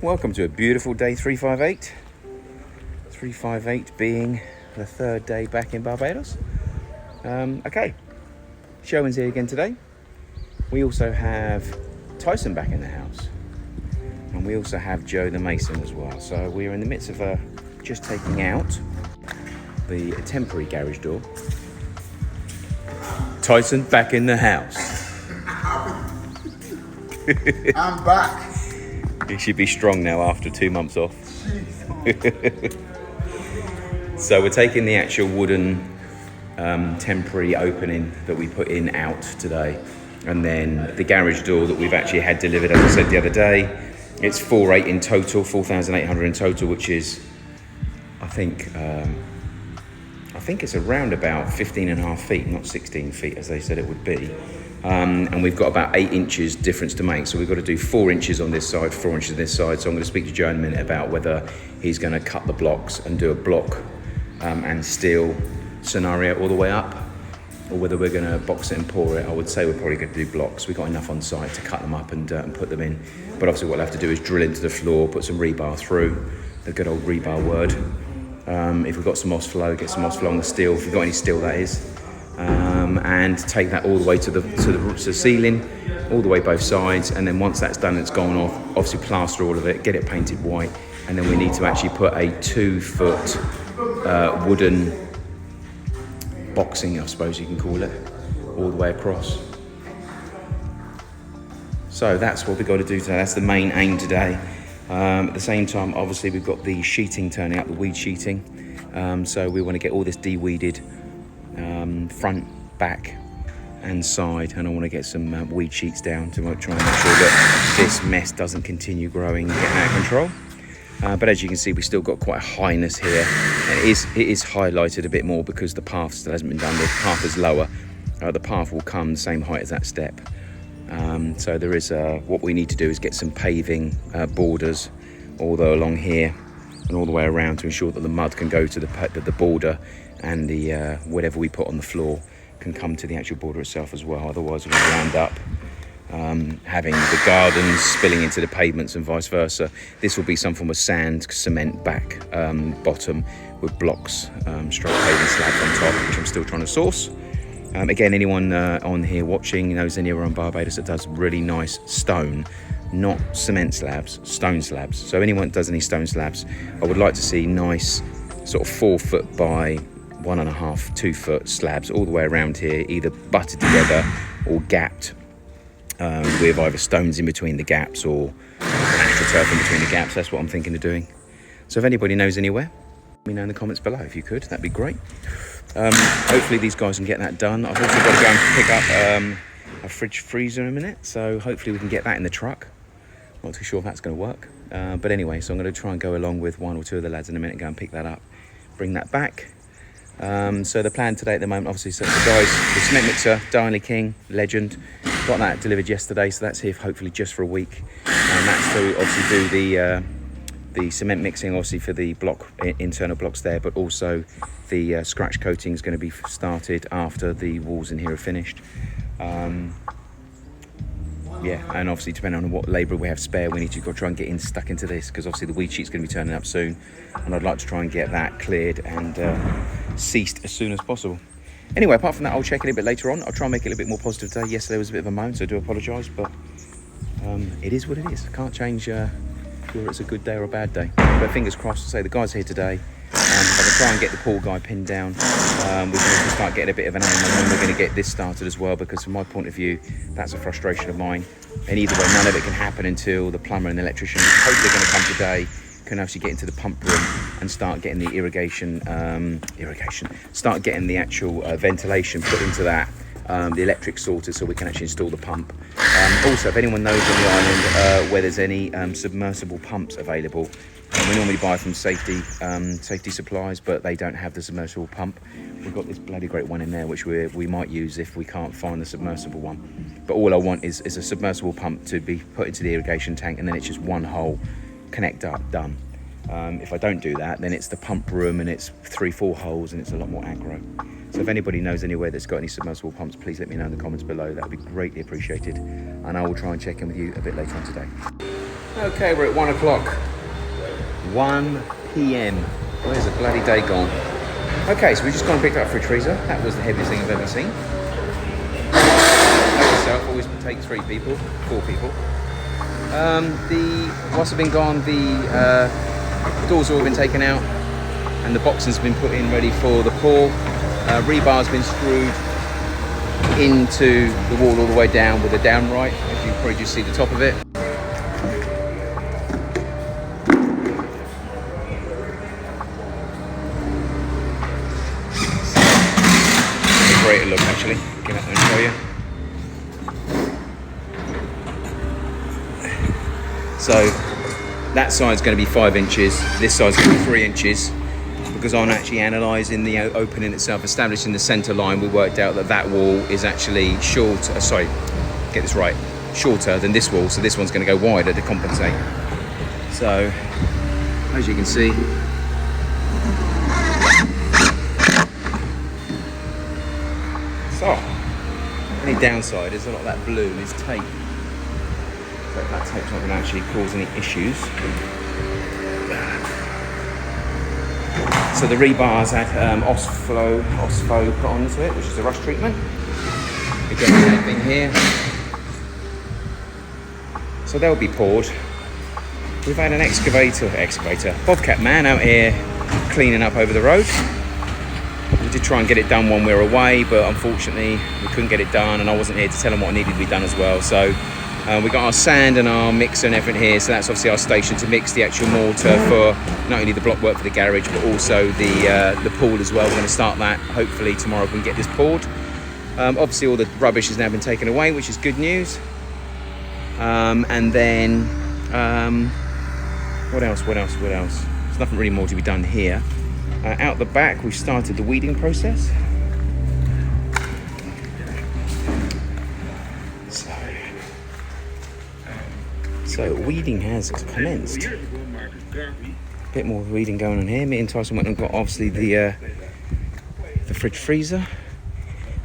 welcome to a beautiful day 358. 358 being the third day back in Barbados. Okay, Sherwin's here again today. We also have Tyson back in the house. And we also have Joe the Mason as well. So we're in the midst of just taking out the temporary garage door. Tyson back in the house. I'm back. He should be strong now after 2 months off. So we're taking the actual wooden temporary opening that we put in out today. And then the garage door that we've actually had delivered, as I said the other day, it's 4,800 in total, 4,800 in total, which is, I think it's around about 15.5 feet, not 16 feet as they said it would be. And we've got about 8 inches difference to make. So we've got to do 4 inches on this side, 4 inches on this side. So I'm going to speak to Joe in a minute about whether he's going to cut the blocks and do a block and steel scenario all the way up, or whether we're going to box it and pour it. I would say we're probably going to do blocks. We've got enough on site to cut them up and put them in. But obviously what we'll have to do is drill into the floor, put some rebar through, the good old rebar word. If we've got some moss flow, get some moss flow on the steel, if we've got any steel that is. And take that all the way to the ceiling, all the way both sides, and then once that's done, it's gone off, obviously plaster all of it, get it painted white, and then we need to actually put a 2-foot wooden boxing, I suppose you can call it, all the way across. So that's what we've got to do today. That's the main aim today. At the same time, obviously we've got the sheeting turning up, the weed sheeting, so we want to get all this de-weeded, front, back and side, and I want to get some weed sheets down to try and make sure that this mess doesn't continue growing and getting out of control. But as you can see, we've still got quite a highness here, and it is highlighted a bit more because the path still hasn't been done. The path is lower. The path will come the same height as that step. So there is what we need to do is get some paving borders all the along here and all the way around to ensure that the mud can go to the border, and the whatever we put on the floor can come to the actual border itself as well. Otherwise we're going to end up having the gardens spilling into the pavements and vice versa. This will be some form of sand cement back bottom with blocks, stroke paving slabs on top, which I'm still trying to source. Again, anyone on here watching knows anywhere on Barbados that does really nice stone, not cement slabs, stone slabs. So anyone that does any stone slabs, I would like to see nice sort of 4 foot by 1.5, 2 foot slabs all the way around here, either butted together or gapped with either stones in between the gaps or astroturf in between the gaps. That's what I'm thinking of doing. So if anybody knows anywhere, let me know in the comments below if you could. That'd be great. Hopefully these guys can get that done. I've also got to go and pick up a fridge freezer in a minute, so hopefully we can get that in the truck. Not too sure if that's going to work, but anyway, so I'm going to try and go along with 1 or 2 of the lads in a minute, go and pick that up, bring that back. So the plan today at the moment, obviously, so the guys, the cement mixer, Darnley King, legend, got that delivered yesterday, so that's here hopefully just for a week, and that's to obviously do the cement mixing, obviously for the block, internal blocks there, but also the scratch coating is going to be started after the walls in here are finished. Yeah, and obviously depending on what labour we have spare, we need to go try and get stuck into this, because obviously the weed sheet's going to be turning up soon, and I'd like to try and get that cleared and ceased as soon as possible. Anyway, apart from that, I'll check it a bit later on. I'll try and make it a little bit more positive today. Yesterday was a bit of a moan, so I do apologise, but it is what it is. I can't change whether it's a good day or a bad day. But fingers crossed, say the guys are here today. If I can try and get the pool guy pinned down, we can also start getting a bit of an aim on when we're going to get this started as well, because from my point of view, that's a frustration of mine. And either way, none of it can happen until the plumber and the electrician, hopefully going to come today, can actually get into the pump room and start getting the start getting the actual ventilation put into that, the electric sorted, so we can actually install the pump. Also, if anyone knows on the island where there's any submersible pumps available, we normally buy from safety supplies, but they don't have the submersible pump. We've got this bloody great one in there, which we might use if we can't find the submersible one. But all I want is a submersible pump to be put into the irrigation tank, and then it's just one hole, connect up, done. If I don't do that, then it's the pump room and it's 3-4 holes, and it's a lot more aggro. So if anybody knows anywhere that's got any submersible pumps, please let me know in the comments below. That would be greatly appreciated, and I will try and check in with you a bit later on today. Okay, we're at 1 o'clock. 1 p.m. Where's the bloody day gone? Okay, so we just gone and picked up a fridge freezer. That was the heaviest thing I've ever seen. Like yourself, always take 3 people, 4 people. Whilst I've been gone, the doors have all been taken out and the boxes have been put in ready for the pour. Rebar's been screwed into the wall all the way down with a downright, as you can probably just see the top of it. It's a greater look actually. Get out there and show you. So that side's going to be 5 inches, this side's going to be 3 inches, because on actually analysing the opening itself, establishing the centre line, we worked out that that wall is actually shorter than this wall, so this one's going to go wider to compensate. So, as you can see, so only downside is a lot of that blue is tape. So that tape's not going to actually cause any issues. So the rebars had Osfo put onto it, which is the rust treatment. Again, the same thing here. So they'll be poured. We've had an excavator, Bobcat man out here cleaning up over the road. We did try and get it done when we were away, but unfortunately we couldn't get it done, and I wasn't here to tell him what needed to be done as well. So we got our sand and our mixer and everything here, so that's obviously our station to mix the actual mortar for not only the block work for the garage, but also the pool as well. We're going to start that hopefully tomorrow if we can get this poured. Obviously all the rubbish has now been taken away, which is good news. And then what else? There's nothing really more to be done here. Out the back we've started the weeding process. So weeding has commenced. A bit more weeding going on here. Me and Tyson went and got obviously the fridge freezer,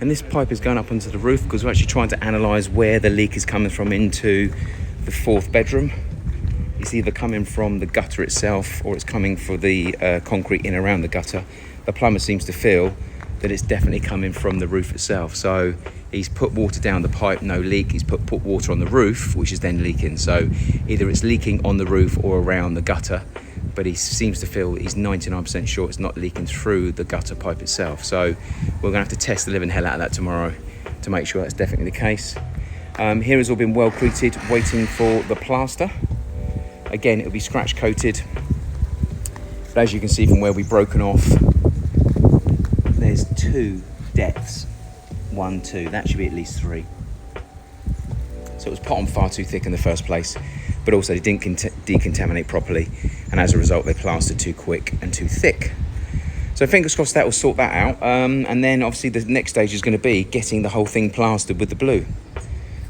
and this pipe is going up onto the roof because we're actually trying to analyse where the leak is coming from into the 4th bedroom. It's either coming from the gutter itself or it's coming from the concrete in around the gutter. The plumber seems to feel that it's definitely coming from the roof itself. So he's put water down the pipe, no leak. He's put water on the roof, which is then leaking. So either it's leaking on the roof or around the gutter, but he seems to feel, he's 99% sure it's not leaking through the gutter pipe itself. So we're gonna have to test the living hell out of that tomorrow to make sure that's definitely the case. Here has all been well treated, waiting for the plaster. Again, it'll be scratch coated. But as you can see from where we've broken off, there's 2 depths. 1, 2, that should be at least 3. So it was put on far too thick in the first place, but also they didn't decontaminate properly, and as a result they plastered too quick and too thick. So fingers crossed that will sort that out, and then obviously the next stage is going to be getting the whole thing plastered with the blue,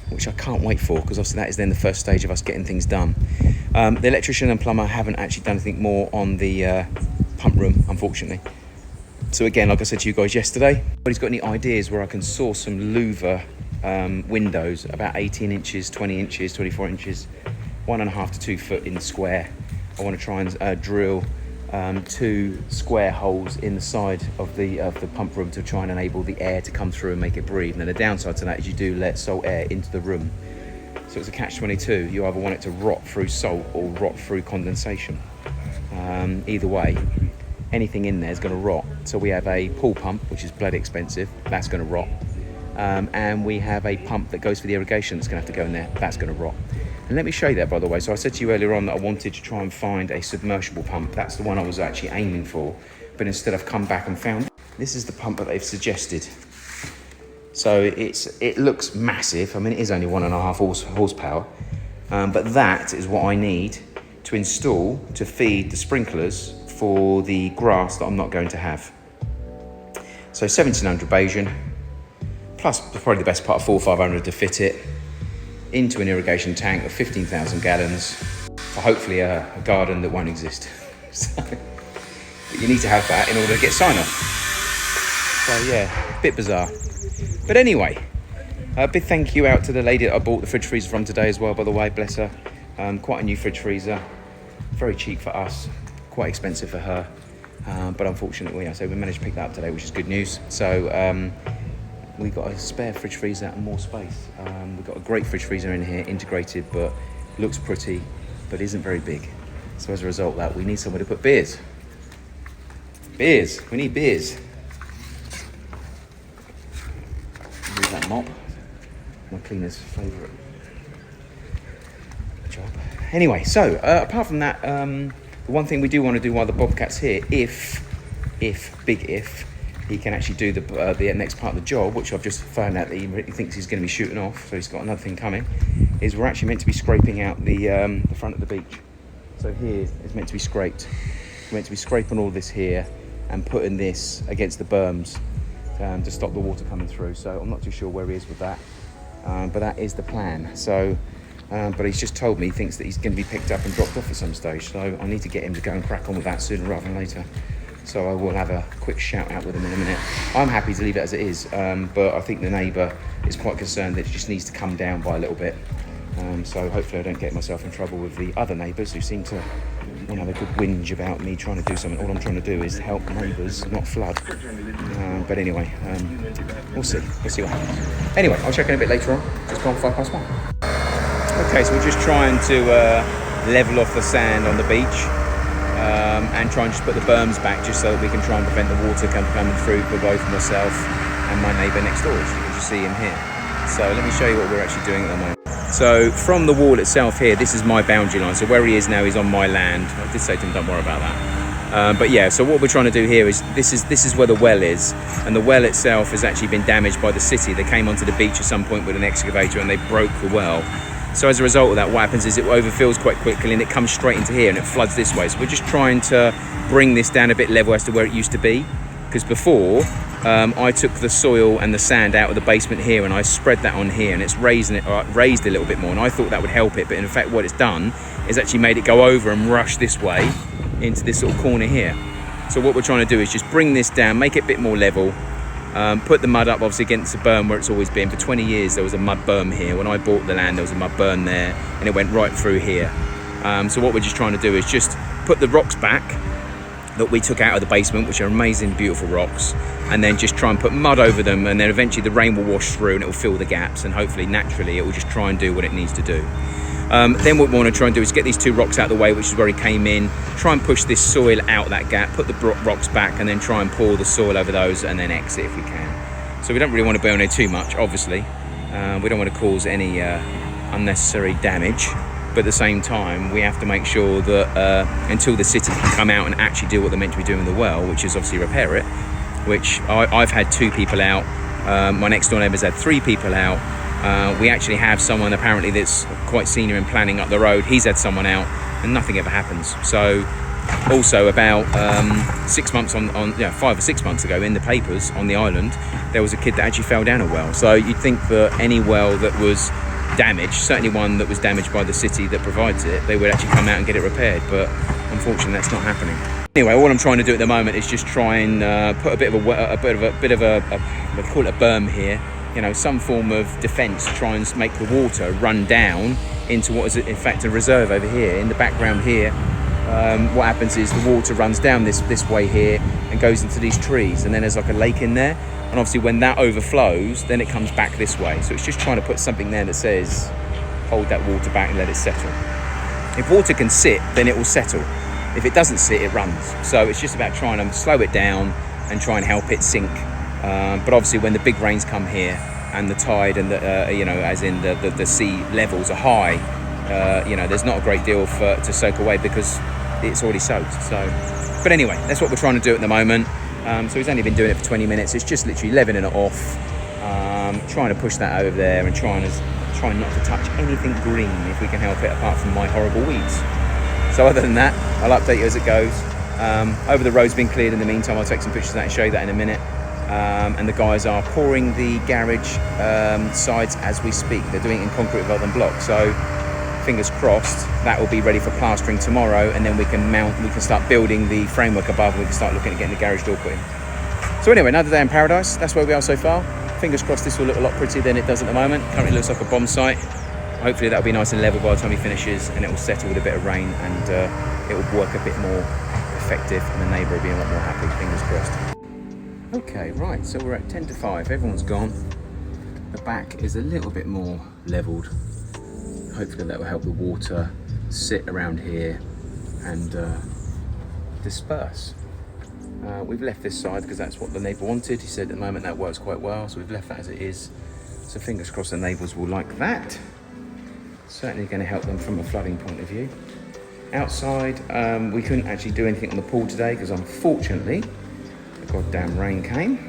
which I can't wait for, because obviously that is then the first stage of us getting things done. The electrician and plumber haven't actually done anything more on the pump room, unfortunately. So again, like I said to you guys yesterday, anybody's got any ideas where I can source some louver windows, about 18 inches, 20 inches, 24 inches, 1.5 to 2 foot in square. I want to try and drill 2 square holes in the side of the pump room to try and enable the air to come through and make it breathe. And then the downside to that is you do let salt air into the room. So it's a catch-22. You either want it to rot through salt or rot through condensation. Either way, anything in there is going to rot. So we have a pool pump, which is bloody expensive. That's going to rot. And we have a pump that goes for the irrigation that's going to have to go in there. That's going to rot. And let me show you that, by the way. So I said to you earlier on that I wanted to try and find a submersible pump. That's the one I was actually aiming for. But instead I've come back and found this is the pump that they've suggested. So it looks massive. I mean, it is only 1.5 horsepower. But that is what I need to install to feed the sprinklers for the grass that I'm not going to have. So 1700 Bayesian, plus probably the best part of 400 or 500 to fit it into an irrigation tank of 15,000 gallons for hopefully a garden that won't exist. So, but you need to have that in order to get sign off. So yeah, a bit bizarre. But anyway, a big thank you out to the lady that I bought the fridge freezer from today as well, by the way, bless her. Quite a new fridge freezer, very cheap for us, quite expensive for her. But unfortunately, we managed to pick that up today, which is good news. So we got a spare fridge freezer and more space. We've got a great fridge freezer in here, integrated, but looks pretty, but isn't very big. So as a result of that, we need somewhere to put beers. Beers, we need beers. Use that mop, my cleaner's favourite job. Anyway, so apart from that, the one thing we do want to do while the Bobcat's here, if he can actually do the next part of the job, which I've just found out that he thinks he's going to be shooting off, so he's got another thing coming, is we're actually meant to be scraping out the front of the beach. So here is meant to be scraped. We're meant to be scraping all this here and putting this against the berms to stop the water coming through. So I'm not too sure where he is with that, but that is the plan. So, but he's just told me he thinks that he's going to be picked up and dropped off at some stage. So I need to get him to go and crack on with that sooner rather than later. So I will have a quick shout out with him in a minute. I'm happy to leave it as it is, but I think the neighbour is quite concerned that it just needs to come down by a little bit. So hopefully I don't get myself in trouble with the other neighbours who seem to want to have a good whinge about me trying to do something. All I'm trying to do is help neighbours not flood. But anyway, we'll see. We'll see what happens. Anyway, I'll check in a bit later on. It's gone 1:05. Okay, so we're just trying to level off the sand on the beach. And try and just put the berms back just so that we can try and prevent the water coming through for both myself and my neighbour next door, as you can just see him here. So let me show you what we're actually doing at the moment. So from the wall itself here, this is my boundary line. So where he is now, he's on my land. I did say to him, don't worry about that. But yeah, so what we're trying to do here is, this is where the well is, and the well itself has actually been damaged by the city. They came onto the beach at some point with an excavator and they broke the well. So as a result of that, what happens is it overfills quite quickly and it comes straight into here and it floods this way. So we're just trying to bring this down a bit level as to where it used to be. Because before, I took the soil and the sand out of the basement here and I spread that on here, and it's raised a little bit more, and I thought that would help it. But in fact, what it's done is actually made it go over and rush this way into this little corner here. So what we're trying to do is just bring this down, make it a bit more level. Put the mud up obviously against the berm where it's always been. For 20 years there was a mud berm here. When I bought the land there was a mud berm there, and it went right through here. So what we're just trying to do is just put the rocks back that we took out of the basement, which are amazing, beautiful rocks, and then just try and put mud over them, and then eventually the rain will wash through and it will fill the gaps, and hopefully naturally it will just try and do what it needs to do. Then what we want to try and do is get these two rocks out of the way, which is where he came in, try and push this soil out that gap, put the rocks back, and then try and pour the soil over those and then exit if we can. So we don't really want to burn it too much, obviously. We don't want to cause any unnecessary damage, but at the same time we have to make sure that until the city can come out and actually do what they're meant to be doing with the well, which is obviously repair it, which I've had 2 people out, my next door neighbour's had 3 people out. We actually have someone apparently that's quite senior in planning up the road. He's had someone out and nothing ever happens. So also about 6 months 5 or 6 months ago in the papers on the island, there was a kid that actually fell down a well. So you'd think that any well that was damaged, certainly one that was damaged by the city that provides it, they would actually come out and get it repaired, but unfortunately that's not happening. Anyway, all I'm trying to do at the moment is just try and put a bit of we call it a berm here, you know, some form of defence to try and make the water run down into what is in fact a reserve over here. In the background here, what happens is the water runs down this way here and goes into these trees, and then there's like a lake in there, and obviously when that overflows then it comes back this way. So it's just trying to put something there that says hold that water back and let it settle. If water can sit, then it will settle. If it doesn't sit, it runs. So it's just about trying to slow it down and try and help it sink. But obviously when the big rains come here and the tide and the you know, as in the sea levels are high, you know, there's not a great deal to soak away because it's already soaked. So, but anyway, that's what we're trying to do at the moment. So he's only been doing it for 20 minutes. It's just literally leveling it off, trying to push that over there and trying not to touch anything green if we can help it, apart from my horrible weeds. So other than that, I'll update you as it goes. Over the road's been cleared in the meantime. I'll take some pictures of that and show you that in a minute. And the guys are pouring the garage sides as we speak. They're doing it in concrete rather than block. So fingers crossed that will be ready for plastering tomorrow, and then we can start building the framework above, and we can start looking at getting the garage door put in. So anyway, another day in paradise. That's where we are so far. Fingers crossed this will look a lot prettier than it does at the moment. Currently looks like a bomb site. hopefully that'll be nice and level by the time he finishes, and it will settle with a bit of rain, and it will work a bit more effective, and the neighbour will be a lot more happy, fingers crossed. Okay, right, so we're at 10 to 5, everyone's gone. The back is a little bit more levelled. Hopefully that will help the water sit around here and disperse. We've left this side because that's what the neighbour wanted. He said at the moment that works quite well, so we've left that as it is. So fingers crossed the neighbours will like that. Certainly going to help them from a flooding point of view. Outside, we couldn't actually do anything on the pool today because unfortunately the goddamn rain came.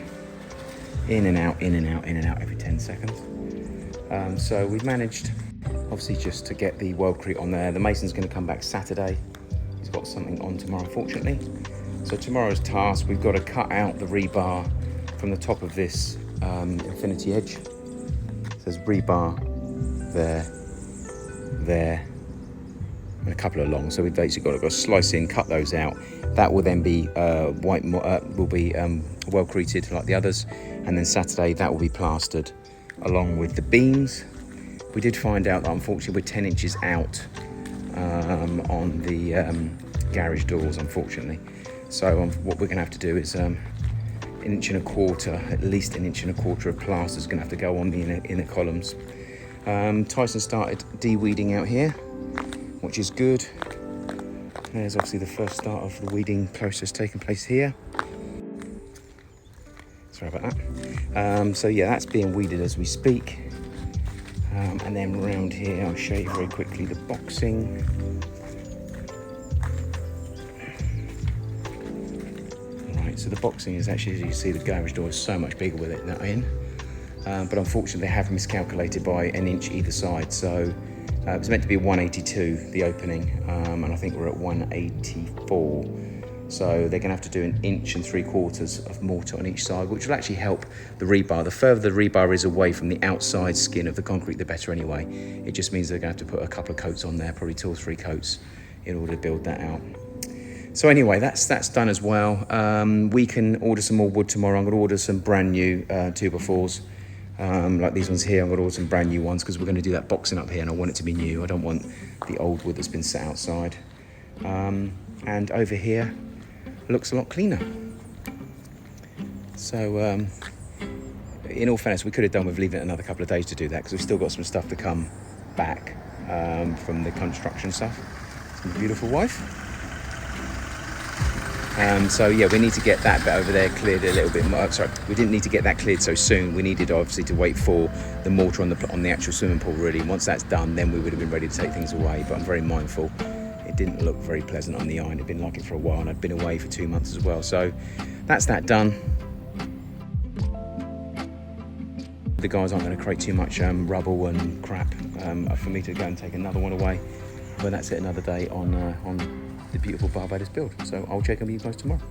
In and out, in and out, in and out every 10 seconds. So we've managed, obviously, just to get the Worldcrete on there. The mason's going to come back Saturday. He's got something on tomorrow, unfortunately. So tomorrow's task, we've got to cut out the rebar from the top of this infinity edge. So there's rebar there, there, and a couple along. So we've basically got to slice in, cut those out. That will then be Worldcreted like the others, and then Saturday that will be plastered along with the beams. We did find out that unfortunately we're 10 inches out on the garage doors, unfortunately. So what we're going to have to do is 1.25 inches, at least 1.25 inches of plaster is going to have to go on the inner columns. Tyson started de-weeding out here, which is good. There's obviously the first start of the weeding process taking place here. Sorry about that. So yeah, that's being weeded as we speak. And then around here, I'll show you very quickly the boxing. Right, so the boxing is actually, as you can see, the garage door is so much bigger with it in. But unfortunately, they have miscalculated by 1 inch either side. So it was meant to be 182, the opening, and I think we're at 184. So they're going to have to do 1 3/4 inches of mortar on each side, which will actually help the rebar. The further the rebar is away from the outside skin of the concrete, the better anyway. It just means they're going to have to put a couple of coats on there, probably 2 or 3 coats, in order to build that out. So anyway, that's done as well. We can order some more wood tomorrow. I'm going to order some brand new 2x4s. Like these ones here, I'm going to order some brand new ones because we're going to do that boxing up here and I want it to be new. I don't want the old wood that's been set outside. And over here, looks a lot cleaner. So in all fairness, we could have done with leaving it another couple of days to do that because we've still got some stuff to come back from the construction stuff. It's my beautiful wife. So yeah, we need to get that bit over there cleared a little bit more. Sorry, we didn't need to get that cleared so soon. We needed obviously to wait for the mortar on the actual swimming pool really. Once that's done, then we would have been ready to take things away. But I'm very mindful. It didn't look very pleasant on the eye, and it'd been like it for a while, and I'd been away for 2 months as well. So that's that done. The guys aren't going to create too much rubble and crap for me to go and take another one away. But that's it, another day on the beautiful Barbados build. So I'll check on you guys tomorrow.